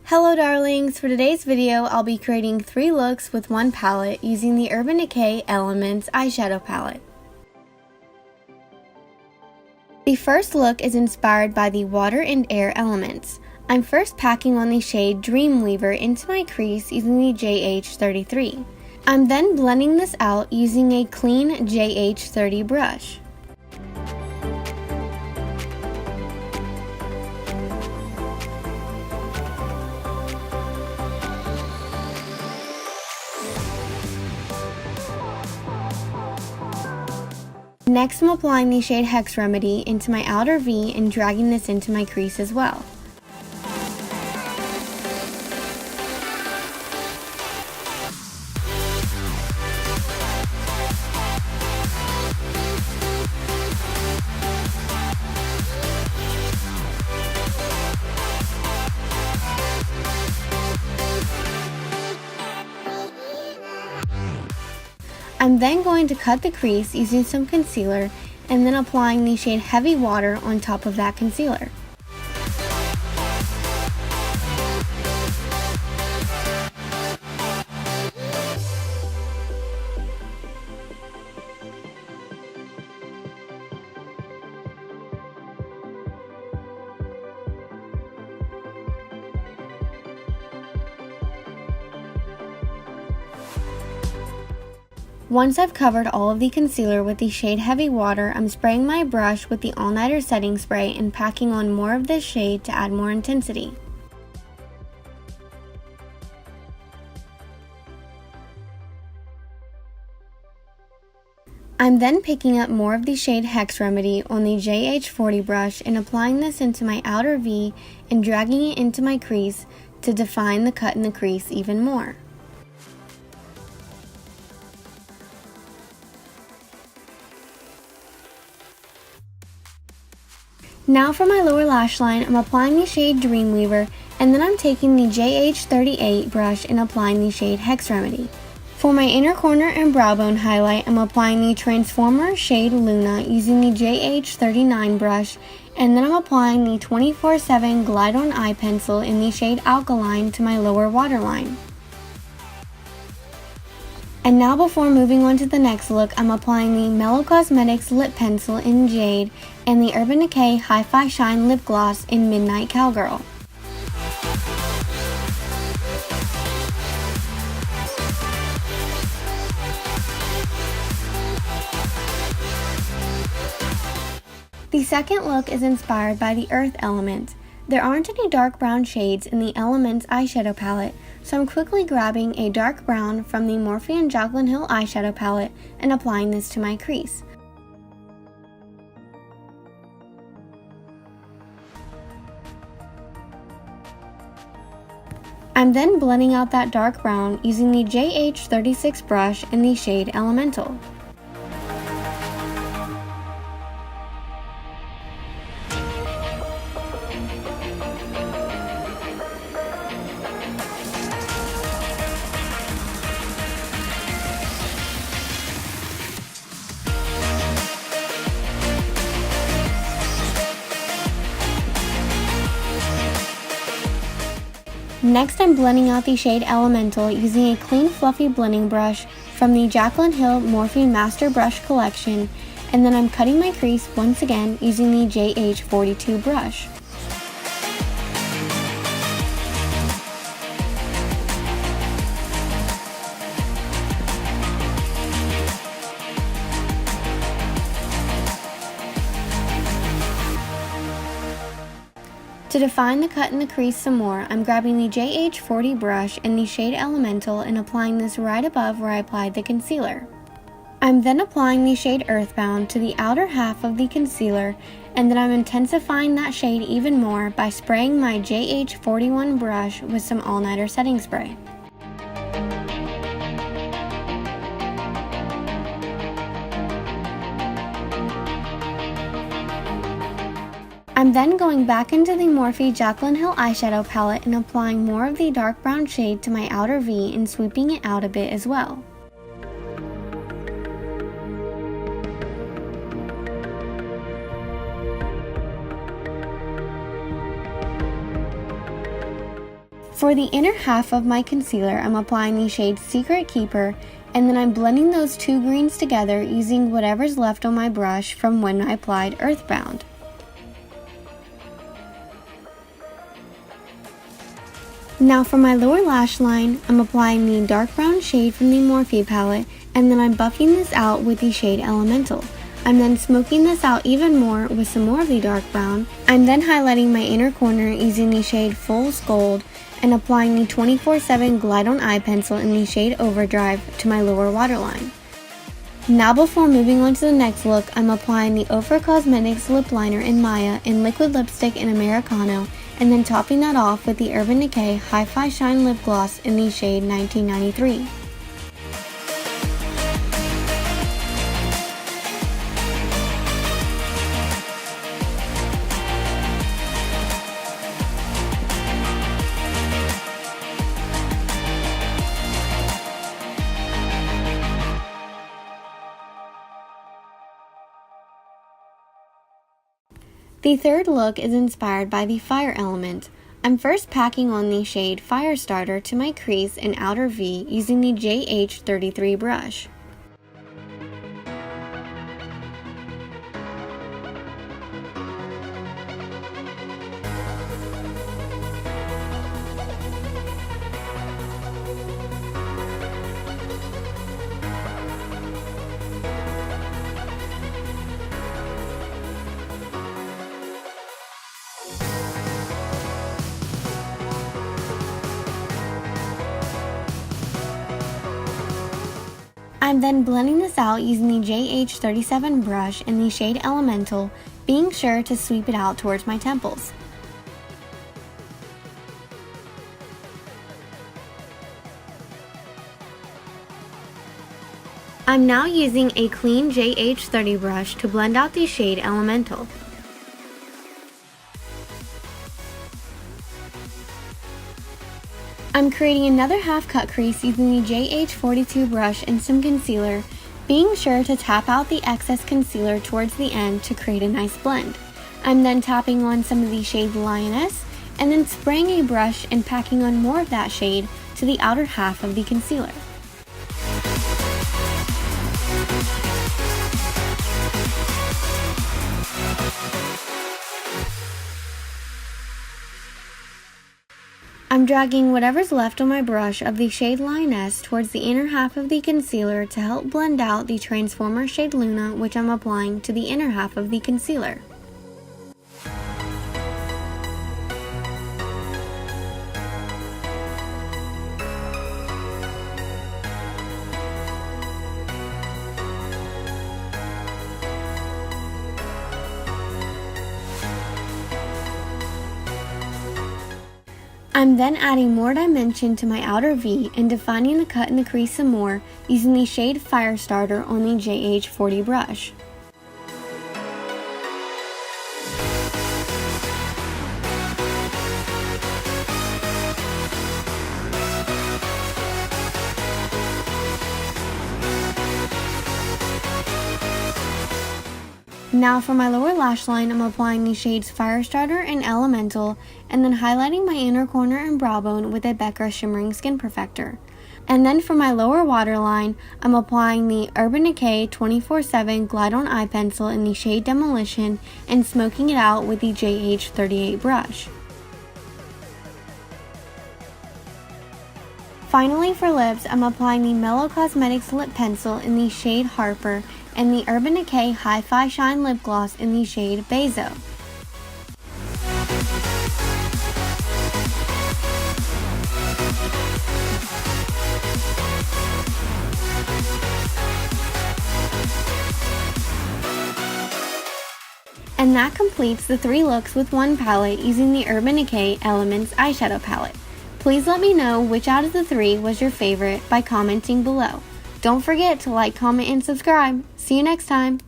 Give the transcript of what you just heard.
Hello darlings, for today's video I'll be creating 3 looks with one palette using the Urban Decay Elements eyeshadow palette. The first look is inspired by the water and air elements. I'm first packing on the shade Dreamweaver into my crease using the JH33. I'm then blending this out using a clean JH30 brush. Next, I'm applying the shade Hex Remedy into my outer V and dragging this into my crease as well. I'm then going to cut the crease using some concealer and then applying the shade Heavy Water on top of that concealer. Once I've covered all of the concealer with the shade Heavy Water, I'm spraying my brush with the All Nighter setting spray and packing on more of this shade to add more intensity. I'm then picking up more of the shade Hex Remedy on the JH40 brush and applying this into my outer V and dragging it into my crease to define the cut in the crease even more. Now for my lower lash line, I'm applying the shade Dreamweaver, and then I'm taking the JH38 brush and applying the shade Hex Remedy. For my inner corner and brow bone highlight, I'm applying the Transformer shade Luna using the JH39 brush, and then I'm applying the 24/7 Glide On Eye Pencil in the shade Alkaline to my lower waterline. And now before moving on to the next look, I'm applying the Mellow Cosmetics Lip Pencil in Jade and the Urban Decay Hi-Fi Shine Lip Gloss in Midnight Cowgirl. The second look is inspired by the Earth element. There aren't any dark brown shades in the Elements eyeshadow palette, so I'm quickly grabbing a dark brown from the Morphe and Jaclyn Hill eyeshadow palette and applying this to my crease. I'm then blending out that dark brown using the JH36 brush in the shade Elemental. Next, I'm blending out the shade Elemental using a clean fluffy blending brush from the Jaclyn Hill Morphe Master Brush Collection, and then I'm cutting my crease once again using the JH42 brush. To define the cut in the crease some more, I'm grabbing the JH40 brush in the shade Elemental and applying this right above where I applied the concealer. I'm then applying the shade Earthbound to the outer half of the concealer, and then I'm intensifying that shade even more by spraying my JH41 brush with some All Nighter setting spray. I'm then going back into the Morphe Jaclyn Hill eyeshadow palette and applying more of the dark brown shade to my outer V and sweeping it out a bit as well. For the inner half of my concealer, I'm applying the shade Secret Keeper, and then I'm blending those two greens together using whatever's left on my brush from when I applied Earthbound. Now for my lower lash line, I'm applying the dark brown shade from the Morphe palette, and then I'm buffing this out with the shade Elemental. I'm then smoking this out even more with some more of the dark brown. I'm then highlighting my inner corner using the shade Fool's Gold and applying the 24/7 Glide On Eye Pencil in the shade Overdrive to my lower waterline. Now before moving on to the next look, I'm applying the Ofra Cosmetics Lip Liner in Maya in Liquid Lipstick in Americano, and then topping that off with the Urban Decay Hi-Fi Shine Lip Gloss in the shade 1993. The third look is inspired by the fire element. I'm first packing on the shade Firestarter to my crease and outer V using the JH33 brush. I'm then blending this out using the JH37 brush in the shade Elemental, being sure to sweep it out towards my temples. I'm now using a clean JH30 brush to blend out the shade Elemental. I'm creating another half cut crease using the JH42 brush and some concealer, being sure to tap out the excess concealer towards the end to create a nice blend. I'm then tapping on some of the shade Lioness, and then spraying a brush and packing on more of that shade to the outer half of the concealer. I'm dragging whatever's left on my brush of the shade Lioness towards the inner half of the concealer to help blend out the Transformer shade Luna, which I'm applying to the inner half of the concealer. I'm then adding more dimension to my outer V and defining the cut in the crease some more using the shade Firestarter on the JH40 brush. Now for my lower lash line, I'm applying the shades Firestarter and Elemental, and then highlighting my inner corner and brow bone with a Becca Shimmering Skin Perfector. And then for my lower waterline, I'm applying the Urban Decay 24/7 Glide On Eye Pencil in the shade Demolition and smoking it out with the JH38 brush. Finally for lips, I'm applying the Mellow Cosmetics Lip Pencil in the shade Harper and the Urban Decay Hi-Fi Shine Lip Gloss in the shade Beso. And that completes the 3 looks with one palette using the Urban Decay Elements eyeshadow palette. Please let me know which out of the 3 was your favorite by commenting below. Don't forget to like, comment, and subscribe. See you next time.